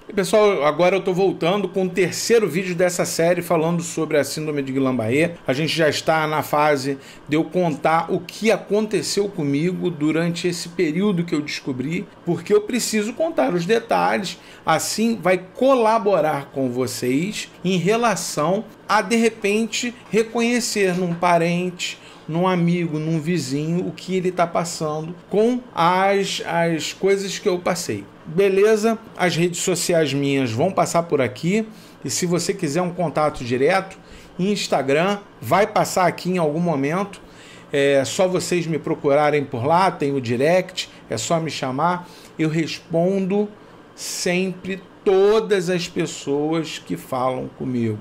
E pessoal, agora eu estou voltando com o terceiro vídeo dessa série falando sobre a síndrome de Guillain-Barré. A gente já está na fase de eu contar o que aconteceu comigo durante esse período que eu descobri, porque eu preciso contar os detalhes, assim vai colaborar com vocês em relação a, de repente, reconhecer num parente, num amigo, num vizinho, o que ele está passando com as coisas que eu passei. Beleza? As redes sociais minhas vão passar por aqui. E se você quiser um contato direto, Instagram vai passar aqui em algum momento. É só vocês me procurarem por lá, tem o direct, é só me chamar. Eu respondo sempre todas as pessoas que falam comigo.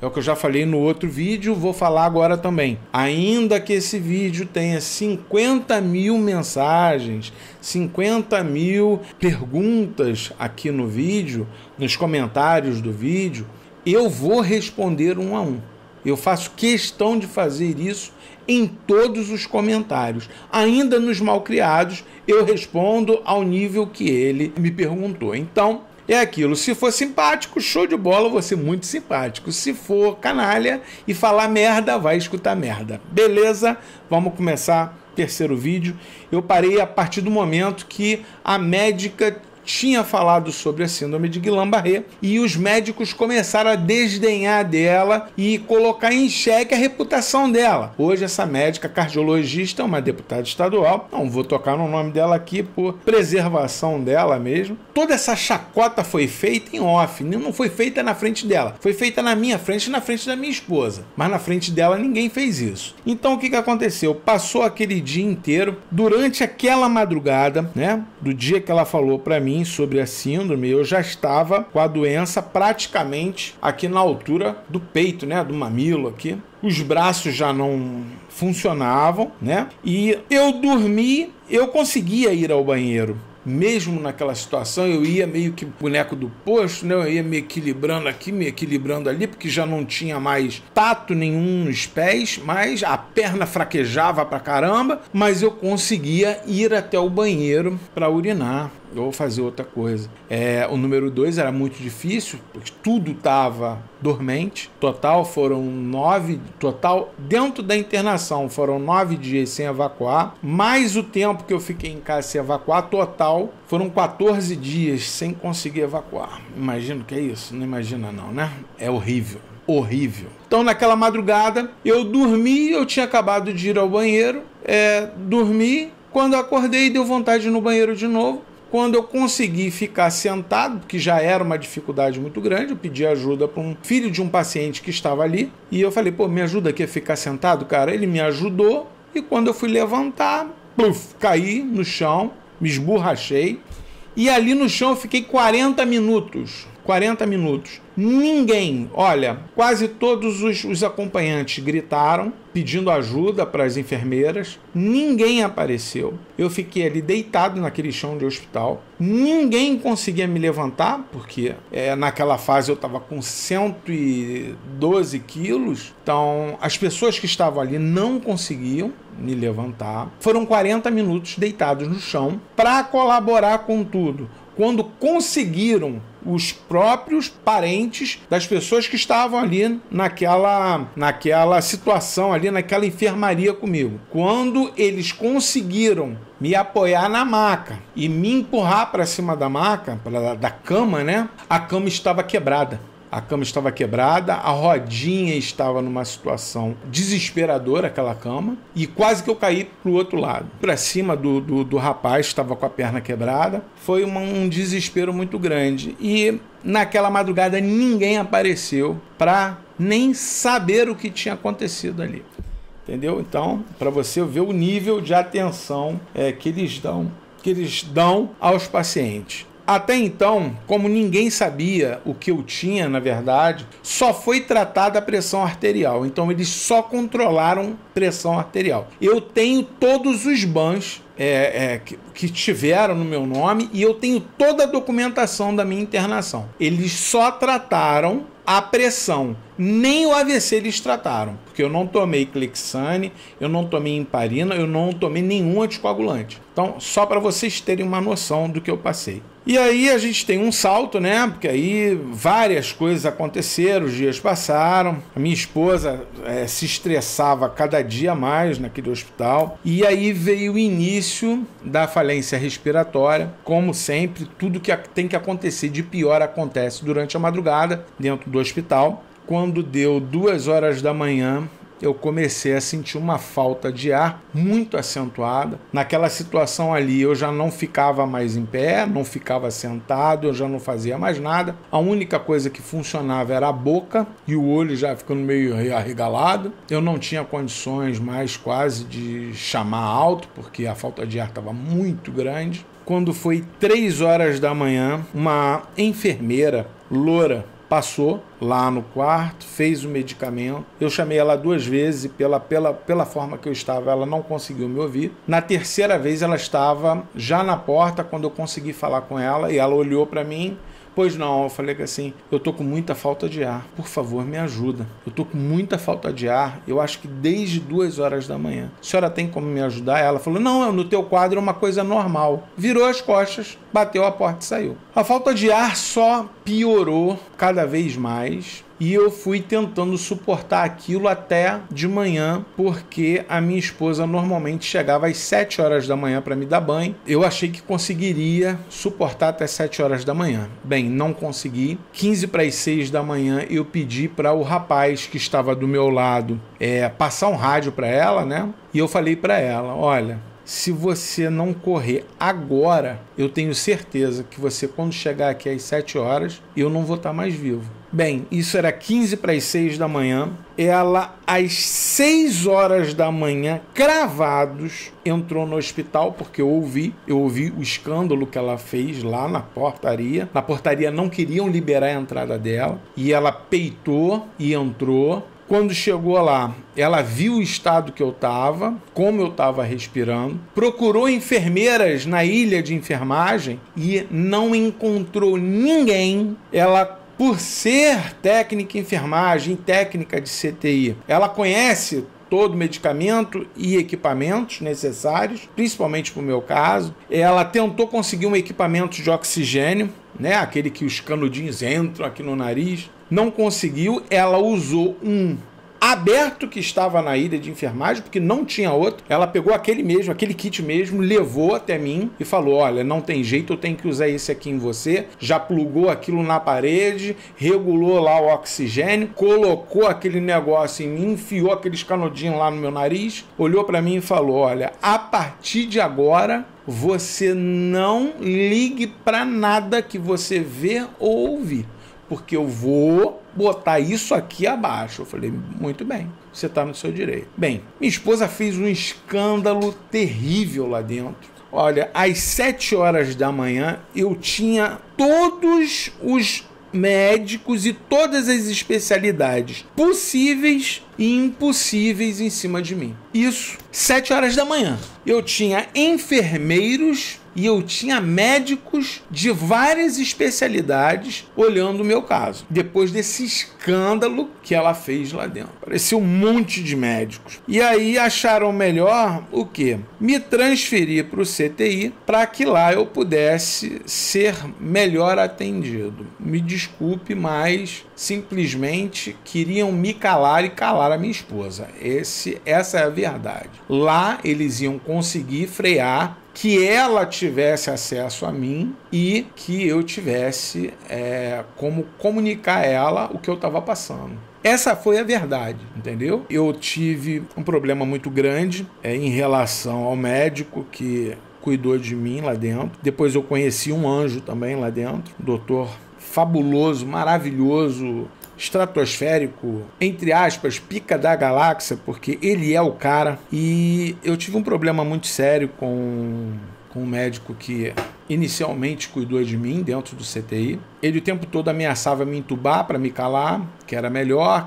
É o que eu já falei no outro vídeo, vou falar agora também. Ainda que esse vídeo tenha 50 mil mensagens, 50 mil perguntas aqui no vídeo, nos comentários do vídeo, eu vou responder um a um. Eu faço questão de fazer isso em todos os comentários. Ainda nos malcriados, eu respondo ao nível que ele me perguntou. Então, é aquilo, se for simpático, show de bola, vou ser muito simpático. Se for canalha e falar merda, vai escutar merda. Beleza? Vamos começar o terceiro vídeo. Eu parei a partir do momento que a médica tinha falado sobre a síndrome de Guillain-Barré e os médicos começaram a desdenhar dela e colocar em xeque a reputação dela. Hoje essa médica cardiologista é uma deputada estadual, não vou tocar no nome dela aqui por preservação dela mesmo. Toda essa chacota foi feita em off, não foi feita na frente dela, foi feita na minha frente e na frente da minha esposa, mas na frente dela ninguém fez isso. Então o que aconteceu? Passou aquele dia inteiro, durante aquela madrugada, né, do dia que ela falou para mim sobre a síndrome, eu já estava com a doença praticamente aqui na altura do peito, né, do mamilo aqui. Os braços já não funcionavam, né? E eu dormi, eu conseguia ir ao banheiro. Mesmo naquela situação, eu ia meio que boneco do posto, né? Eu ia me equilibrando aqui, me equilibrando ali, porque já não tinha mais tato nenhum nos pés, mas a perna fraquejava pra caramba, mas eu conseguia ir até o banheiro para urinar ou fazer outra coisa. O número 2 era muito difícil, porque tudo estava dormente. Total foram 9, dentro da internação foram 9 dias sem evacuar, mais o tempo que eu fiquei em casa sem evacuar, total foram 14 dias sem conseguir evacuar. Imagina o que é isso? Não imagina não, né? É horrível. Horrível. Então naquela madrugada eu dormi, eu tinha acabado de ir ao banheiro, dormi, quando eu acordei deu vontade de ir no banheiro de novo. Quando eu consegui ficar sentado, porque já era uma dificuldade muito grande, eu pedi ajuda para um filho de um paciente que estava ali, e eu falei, pô, me ajuda aqui a ficar sentado, cara? Ele me ajudou, e quando eu fui levantar, caí no chão, me esborrachei, e ali no chão eu fiquei 40 minutos. 40 minutos. Ninguém, olha, quase todos os acompanhantes gritaram, pedindo ajuda para as enfermeiras. Ninguém apareceu. Eu fiquei ali deitado naquele chão de hospital. Ninguém conseguia me levantar, porque naquela fase eu estava com 112 quilos. Então, as pessoas que estavam ali não conseguiam me levantar. Foram 40 minutos deitados no chão para colaborar com tudo. Quando conseguiram, os próprios parentes das pessoas que estavam ali naquela situação, ali naquela enfermaria comigo. Quando eles conseguiram me apoiar na maca e me empurrar para cima da maca, da cama, né? A cama estava quebrada. A cama estava quebrada, a rodinha estava numa situação desesperadora, aquela cama, e quase que eu caí para o outro lado. Para cima do rapaz, estava com a perna quebrada. Foi um desespero muito grande. E naquela madrugada ninguém apareceu para nem saber o que tinha acontecido ali. Entendeu? Então, para você ver o nível de atenção que eles dão aos pacientes. Até então, como ninguém sabia o que eu tinha, na verdade, só foi tratada a pressão arterial. Então, eles só controlaram pressão arterial. Eu tenho todos os bans que tiveram no meu nome e eu tenho toda a documentação da minha internação. Eles só trataram a pressão, nem o AVC eles trataram, porque eu não tomei Clexane, eu não tomei Heparina, eu não tomei nenhum anticoagulante. Então, só para vocês terem uma noção do que eu passei. E aí a gente tem um salto, né? Porque aí várias coisas aconteceram, os dias passaram. A minha esposa se estressava cada dia mais naquele hospital. E aí veio o início da falência respiratória. Como sempre, tudo que tem que acontecer de pior acontece durante a madrugada dentro do hospital. Quando deu 2 horas da manhã, eu comecei a sentir uma falta de ar muito acentuada. Naquela situação ali, eu já não ficava mais em pé, não ficava sentado, eu já não fazia mais nada. A única coisa que funcionava era a boca e o olho já ficando meio arregalado. Eu não tinha condições mais quase de chamar alto, porque a falta de ar estava muito grande. Quando foi 3 horas da manhã, uma enfermeira loura passou lá no quarto, fez o medicamento. Eu chamei ela 2 vezes e pela forma que eu estava, ela não conseguiu me ouvir. Na terceira vez, ela estava já na porta quando eu consegui falar com ela e ela olhou para mim. Pois não, eu falei que assim, eu tô com muita falta de ar, por favor, me ajuda. Eu tô com muita falta de ar, eu acho que desde 2 horas da manhã. A senhora tem como me ajudar? Ela falou, não, no teu quadro é uma coisa normal. Virou as costas, bateu a porta e saiu. A falta de ar só piorou cada vez mais. E eu fui tentando suportar aquilo até de manhã, porque a minha esposa normalmente chegava às 7 horas da manhã para me dar banho. Eu achei que conseguiria suportar até 7 horas da manhã. Bem, não consegui. 15 para as 6 da manhã eu pedi para o rapaz que estava do meu lado passar um rádio para ela, né? E eu falei para ela, olha, se você não correr agora, eu tenho certeza que você, quando chegar aqui às 7 horas, eu não vou estar mais vivo. Bem, isso era 15 para as 6 da manhã. Ela, às 6 horas da manhã, cravados, entrou no hospital, porque eu ouvi o escândalo que ela fez lá na portaria. Na portaria não queriam liberar a entrada dela, e ela peitou e entrou. Quando chegou lá, ela viu o estado que eu estava, como eu estava respirando, procurou enfermeiras na ilha de enfermagem e não encontrou ninguém. Ela, por ser técnica em enfermagem, técnica de CTI, ela conhece todo medicamento e equipamentos necessários, principalmente para o meu caso. Ela tentou conseguir um equipamento de oxigênio, né? Aquele que os canudinhos entram aqui no nariz. Não conseguiu, ela usou um aberto que estava na ilha de enfermagem, porque não tinha outro. Ela pegou aquele kit mesmo, levou até mim e falou, olha, não tem jeito, eu tenho que usar esse aqui em você. Já plugou aquilo na parede, regulou lá o oxigênio, colocou aquele negócio em mim, enfiou aqueles canudinhos lá no meu nariz, olhou para mim e falou, olha, a partir de agora, você não ligue para nada que você vê ou ouvir, porque eu vou botar isso aqui abaixo. Eu falei, muito bem, você está no seu direito. Bem, minha esposa fez um escândalo terrível lá dentro. Olha, às 7 horas da manhã, eu tinha todos os médicos e todas as especialidades possíveis e impossíveis em cima de mim. Isso, 7 horas da manhã. Eu tinha enfermeiros e eu tinha médicos de várias especialidades olhando o meu caso. Depois desse escândalo que ela fez lá dentro. Apareceu um monte de médicos. E aí acharam melhor o quê? Me transferir para o CTI para que lá eu pudesse ser melhor atendido. Me desculpe, mas simplesmente queriam me calar e calar a minha esposa. Essa é a verdade. Lá eles iam conseguir frear que ela tivesse acesso a mim e que eu tivesse como comunicar a ela o que eu estava passando. Essa foi a verdade, entendeu? Eu tive um problema muito grande em relação ao médico que cuidou de mim lá dentro. Depois eu conheci um anjo também lá dentro, doutor fabuloso, maravilhoso, estratosférico, entre aspas, pica da galáxia, porque ele é o cara. E eu tive um problema muito sério com um médico que inicialmente cuidou de mim dentro do CTI. ele o tempo todo ameaçava me entubar para me calar, que era melhor,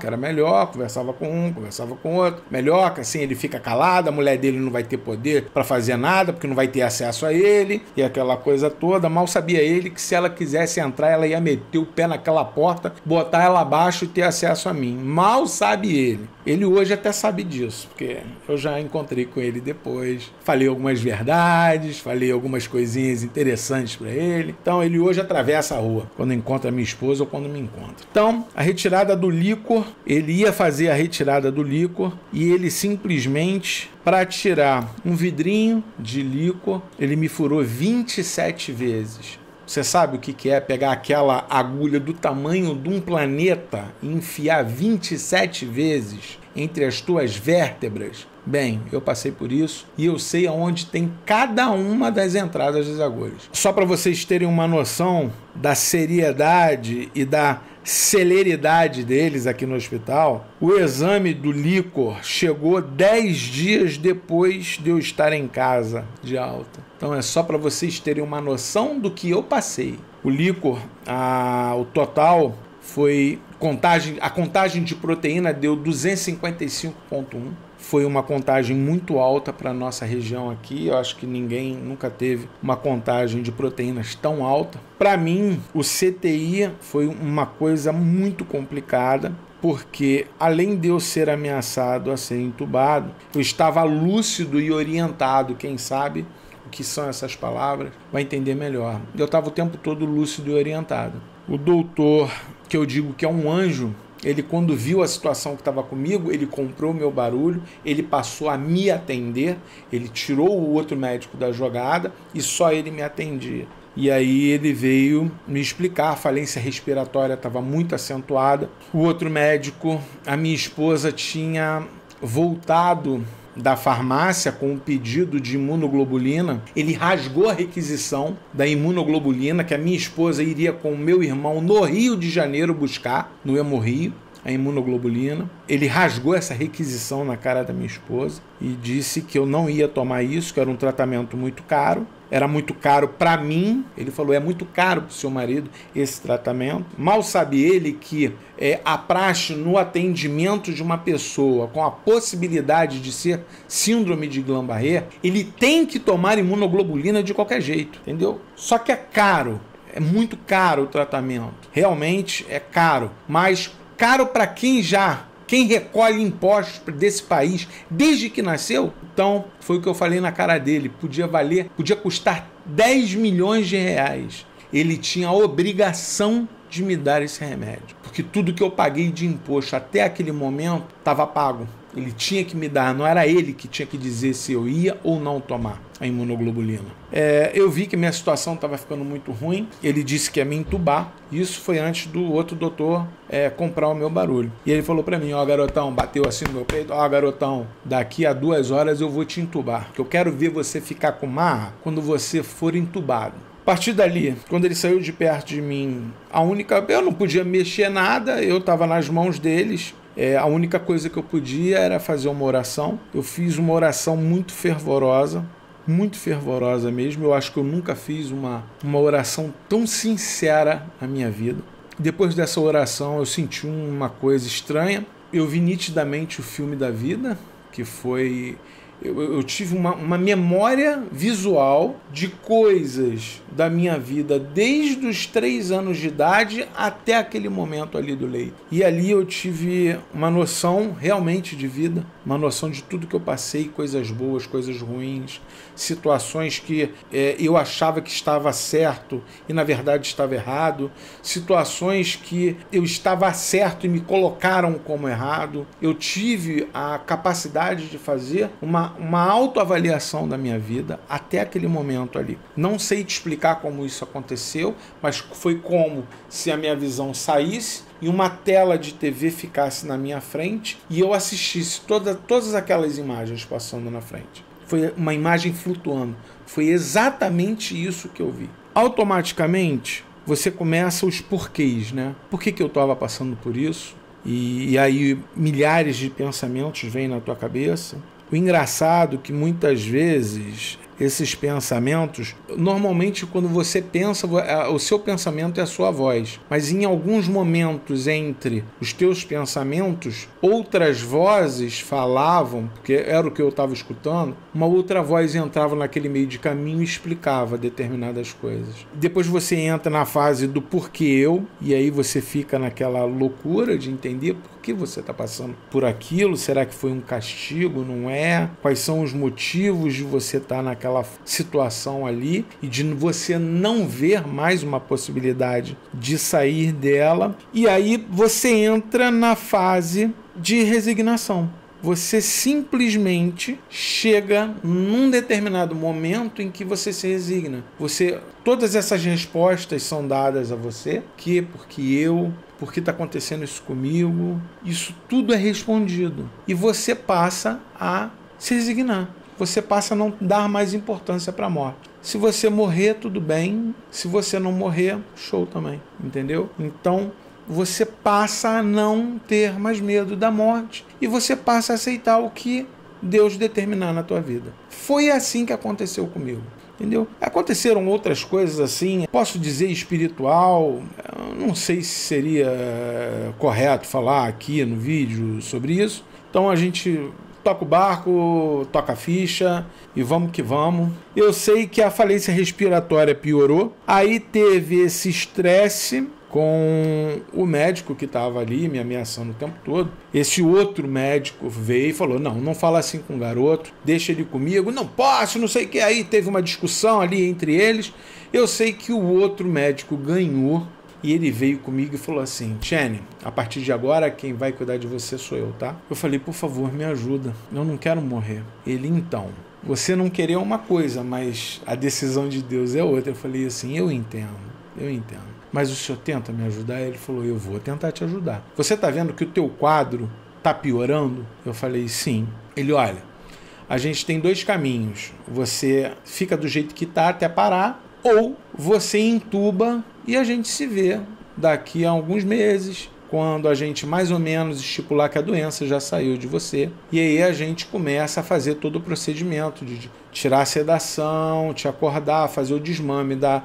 conversava com um, conversava com outro, melhor, que assim ele fica calado, a mulher dele não vai ter poder para fazer nada, porque não vai ter acesso a ele, e aquela coisa toda. Mal sabia ele que se ela quisesse entrar, ela ia meter o pé naquela porta, botar ela abaixo e ter acesso a mim. Mal sabe ele. Ele hoje até sabe disso, porque eu já encontrei com ele depois, falei algumas verdades, falei algumas coisinhas interessantes para ele. Então ele hoje atravessa a rua quando encontra minha esposa ou quando me encontra. Então, a retirada do líquor, ele ia fazer a retirada do líquor e ele simplesmente, para tirar um vidrinho de líquor, ele me furou 27 vezes. Você sabe o que é pegar aquela agulha do tamanho de um planeta e enfiar 27 vezes entre as tuas vértebras? Bem, eu passei por isso e eu sei aonde tem cada uma das entradas das agulhas. Só para vocês terem uma noção da seriedade e da celeridade deles aqui no hospital, o exame do líquor chegou 10 dias depois de eu estar em casa de alta. Então é só para vocês terem uma noção do que eu passei. O líquor, o total foi a contagem de proteína deu 255,1. Foi uma contagem muito alta para a nossa região aqui. Eu acho que ninguém nunca teve uma contagem de proteínas tão alta. Para mim, o CTI foi uma coisa muito complicada, porque além de eu ser ameaçado a ser entubado, eu estava lúcido e orientado. Quem sabe o que são essas palavras vai entender melhor. Eu estava o tempo todo lúcido e orientado. O doutor, que eu digo que é um anjo, ele, quando viu a situação que estava comigo, ele comprou o meu barulho, ele passou a me atender, ele tirou o outro médico da jogada e só ele me atendia. E aí ele veio me explicar, a falência respiratória estava muito acentuada. O outro médico, a minha esposa tinha voltado da farmácia com um pedido de imunoglobulina. Ele rasgou a requisição da imunoglobulina que a minha esposa iria com o meu irmão no Rio de Janeiro buscar, no Hemorrio, a imunoglobulina. Ele rasgou essa requisição na cara da minha esposa e disse que eu não ia tomar isso, que era um tratamento muito caro. Era muito caro para mim. Ele falou, é muito caro para o seu marido esse tratamento. Mal sabe ele que a praxe no atendimento de uma pessoa com a possibilidade de ser síndrome de Guillain-Barré, ele tem que tomar imunoglobulina de qualquer jeito, entendeu? Só que é caro, é muito caro o tratamento. Realmente é caro, mas caro para quem recolhe impostos desse país desde que nasceu. Então, foi o que eu falei na cara dele, podia custar 10 milhões de reais. Ele tinha a obrigação de me dar esse remédio, porque tudo que eu paguei de imposto até aquele momento estava pago. Ele tinha que me dar, não era ele que tinha que dizer se eu ia ou não tomar a imunoglobulina. Eu vi que minha situação estava ficando muito ruim, ele disse que ia me entubar. Isso foi antes do outro doutor comprar o meu barulho. E ele falou para mim, garotão, bateu assim no meu peito, garotão, daqui a 2 horas eu vou te entubar, que eu quero ver você ficar com marra quando você for entubado. A partir dali, quando ele saiu de perto de mim, eu não podia mexer nada, eu estava nas mãos deles. A única coisa que eu podia era fazer uma oração. Eu fiz uma oração muito fervorosa mesmo. Eu acho que eu nunca fiz uma oração tão sincera na minha vida. Depois dessa oração eu senti uma coisa estranha. Eu vi nitidamente o filme da vida, que foi... Eu tive uma memória visual de coisas da minha vida desde os 3 anos de idade até aquele momento ali do leito. E ali eu tive uma noção realmente de vida, uma noção de tudo que eu passei, coisas boas, coisas ruins, situações que eu achava que estava certo e na verdade estava errado, situações que eu estava certo e me colocaram como errado. Eu tive a capacidade de fazer uma autoavaliação da minha vida até aquele momento ali. Não sei te explicar como isso aconteceu, mas foi como se a minha visão saísse e uma tela de TV ficasse na minha frente e eu assistisse todas aquelas imagens passando na frente. Foi uma imagem flutuando. Foi exatamente isso que eu vi. Automaticamente, você começa os porquês, né? Por que eu estava passando por isso? E aí milhares de pensamentos vêm na tua cabeça. O engraçado é que muitas vezes esses pensamentos, normalmente quando você pensa, o seu pensamento é a sua voz, mas em alguns momentos entre os teus pensamentos, outras vozes falavam, porque era o que eu estava escutando, uma outra voz entrava naquele meio de caminho e explicava determinadas coisas. Depois você entra na fase do porquê eu, e aí você fica naquela loucura de entender por que você está passando por aquilo, será que foi um castigo, não é? Quais são os motivos de você estar naquela situação ali e de você não ver mais uma possibilidade de sair dela, e aí você entra na fase de resignação. Você simplesmente chega num determinado momento em que você se resigna. Todas essas respostas são dadas a você. Por que está acontecendo isso comigo? Isso tudo é respondido. E você passa a se resignar. Você passa a não dar mais importância para a morte. Se você morrer, tudo bem. Se você não morrer, show também. Entendeu? Então, você passa a não ter mais medo da morte e você passa a aceitar o que Deus determinar na tua vida. Foi assim que aconteceu comigo, entendeu? Aconteceram outras coisas assim, posso dizer espiritual, não sei se seria correto falar aqui no vídeo sobre isso, então a gente toca o barco, toca a ficha e vamos que vamos. Eu sei que a falência respiratória piorou, aí teve esse estresse com o médico que estava ali me ameaçando o tempo todo. Esse outro médico veio e falou, não fala assim com o garoto, deixa ele comigo, não posso, não sei o que. Aí teve uma discussão ali entre eles. Eu sei que o outro médico ganhou e ele veio comigo e falou assim, Chene, a partir de agora quem vai cuidar de você sou eu, tá? Eu falei, por favor, me ajuda, eu não quero morrer. Ele, então, você não querer uma coisa, mas a decisão de Deus é outra. Eu falei assim, eu entendo. Mas o senhor tenta me ajudar? Ele falou, eu vou tentar te ajudar. Você está vendo que o teu quadro está piorando? Eu falei, sim. Ele, olha, a gente tem dois caminhos. Você fica do jeito que está até parar, ou você entuba e a gente se vê daqui a alguns meses, quando a gente mais ou menos estipular que a doença já saiu de você. E aí a gente começa a fazer todo o procedimento de tirar a sedação, te acordar, fazer o desmame da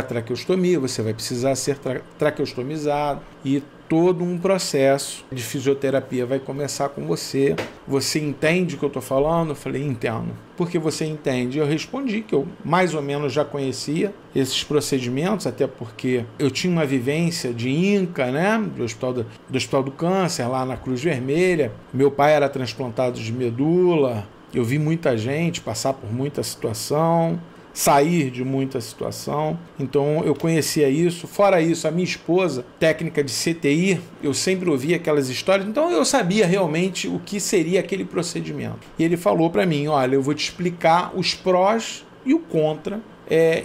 traqueostomia. Você vai precisar ser traqueostomizado e todo um processo de fisioterapia vai começar com você. Você entende o que eu estou falando? Eu falei, entendo. Porque você entende? Eu respondi que eu mais ou menos já conhecia esses procedimentos, até porque eu tinha uma vivência de INCA, né? Do Hospital do Câncer, lá na Cruz Vermelha. Meu pai era transplantado de medula. Eu vi muita gente passar por muita situação, sair de muita situação, então eu conhecia isso. Fora isso, a minha esposa, técnica de CTI, eu sempre ouvia aquelas histórias, então eu sabia realmente o que seria aquele procedimento. E ele falou para mim, olha, eu vou te explicar os prós e o contra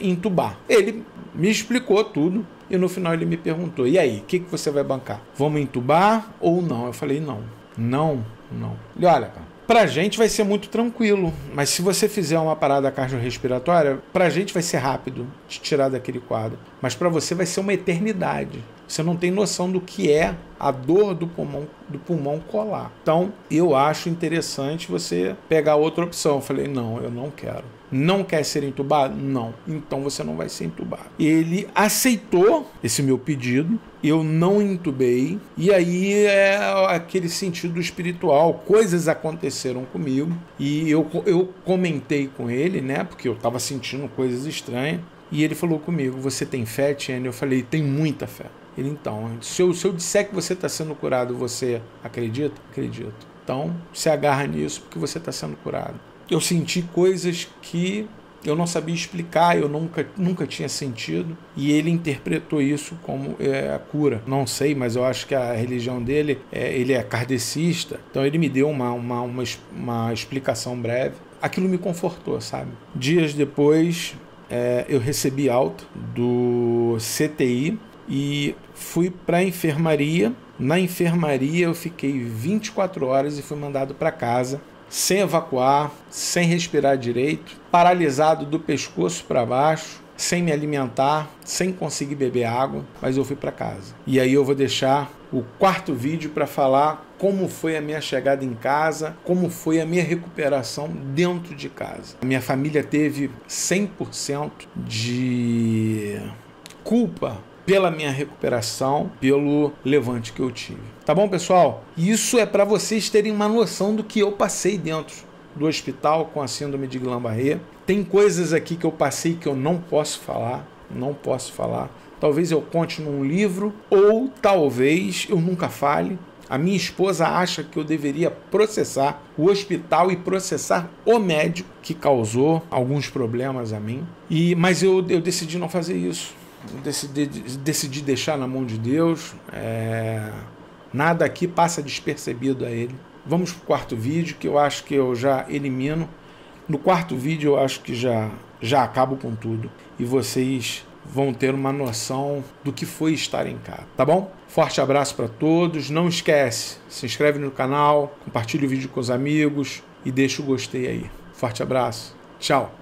entubar. Ele me explicou tudo e no final ele me perguntou, e aí, o que você vai bancar? Vamos entubar ou não? Eu falei, não. Ele, olha, cara, pra gente vai ser muito tranquilo, mas se você fizer uma parada cardiorrespiratória, pra gente vai ser rápido te tirar daquele quadro, mas pra você vai ser uma eternidade. Você não tem noção do que é a dor do pulmão colar. Então, eu acho interessante você pegar outra opção. Eu falei, não, eu não quero. Não quer ser entubado? Não. Então você não vai ser entubado. Ele aceitou esse meu pedido, eu não entubei, e aí é aquele sentido espiritual, coisas aconteceram comigo, e eu comentei com ele, né, porque eu estava sentindo coisas estranhas, e ele falou comigo, você tem fé, Tiene? Eu falei, tem muita fé. Ele, então, se eu disser que você está sendo curado, você acredita? Acredito. Então, se agarra nisso, porque você está sendo curado. Eu senti coisas que eu não sabia explicar, eu nunca tinha sentido, e ele interpretou isso como a cura. Não sei, mas eu acho que a religião dele, ele é kardecista, então ele me deu uma explicação breve. Aquilo me confortou, sabe? Dias depois, eu recebi alta do CTI e fui para a enfermaria. Na enfermaria eu fiquei 24 horas e fui mandado para casa, sem evacuar, sem respirar direito, paralisado do pescoço para baixo, sem me alimentar, sem conseguir beber água, mas eu fui para casa. E aí eu vou deixar o quarto vídeo para falar como foi a minha chegada em casa, como foi a minha recuperação dentro de casa. A minha família teve 100% de culpa pela minha recuperação, pelo levante que eu tive. Tá bom, pessoal? Isso é para vocês terem uma noção do que eu passei dentro do hospital com a síndrome de Guillain-Barré. Tem coisas aqui que eu passei que eu não posso falar, Talvez eu conte num livro, ou talvez eu nunca fale. A minha esposa acha que eu deveria processar o hospital e processar o médico que causou alguns problemas a mim. Mas eu decidi não fazer isso. Decidi deixar na mão de Deus. Nada aqui passa despercebido a Ele. Vamos para o quarto vídeo, que eu acho que eu já elimino. No quarto vídeo eu acho que já acabo com tudo. E vocês vão ter uma noção do que foi estar em casa, tá bom? Forte abraço para todos. Não esquece, se inscreve no canal, compartilha o vídeo com os amigos e deixa o gostei aí. Forte abraço. Tchau.